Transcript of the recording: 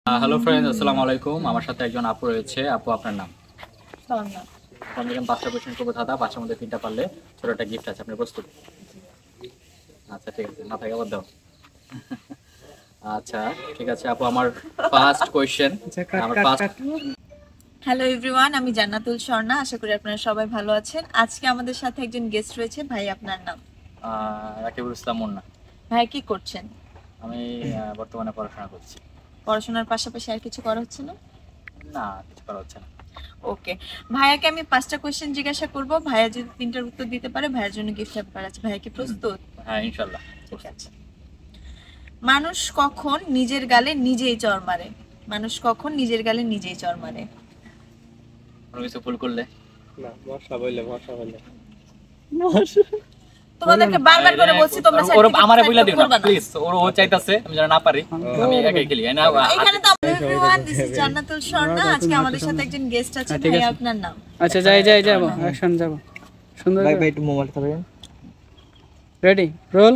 Hello friends, আসসালামু আলাইকুম। আমার সাথে একজন আপু রয়েছে। আপু, আপনার নাম? সালামা। আমি এরকম 5টা কোয়েশ্চেন করবো দাদা, 5টার মধ্যে 3টা পারলে ছোট একটা গিফট আছে। আপনি প্রস্তুত? আচ্ছা ঠিক আছে, মাথায় আবার দাও। আচ্ছা ঠিক আছে আপু, আমার ফার্স্ট কোয়েশ্চেন। আমার ফার্স্ট হ্যালো এভরিওয়ান, আমি জান্নাতুল স্বর্ণা। আশা করি আপনারা সবাই ভালো আছেন। আজকে আমাদের সাথে একজন গেস্ট রয়েছে। ভাই, আপনার নাম? রাকিবুল ইসলাম মুন্না। ভাই, কি করছেন? আমি বর্তমানে পড়াশোনা করছি। পড়াশোনার পাশাপাশি আর কিছু করা হচ্ছে না? না, কিছু করা হচ্ছে না। ওকে, ভাইয়াকে আমি 5টা কোশ্চেন জিজ্ঞাসা করব। ভাইয়া যদি 3টার উত্তর দিতে পারে, ভাইয়ের জন্য গিফট হ্যাম্পার আছে। ভাইয়া কি প্রস্তুত? হ্যাঁ, ইনশাল্লাহ। ঠিক আছে। মানুষ কখন নিজের গালে নিজেই চড় মারে? মানুষ কখন নিজের গালে নিজেই চড় মারে? কোনো কিছু ভুল করলে? না, মশা বললে তোমাদেরকে বারবার করে বলছি তোমরা ওর আমারে বইলা দিও না প্লিজ। ও চাইতাছে আমি যেন না পারি, আমি একাই খেলি না। এখানে তো এভরিওয়ান, দিস ইজ জান্নাতুল স্বর্ণা। আজকে আমাদের সাথে একজন গেস্ট আছে। ভাই, আপনার নাম? আচ্ছা, যাবো অ্যাকশন, যাবো সুন্দর। ভাই একটু মোবাইল ধরেন। Ready, role.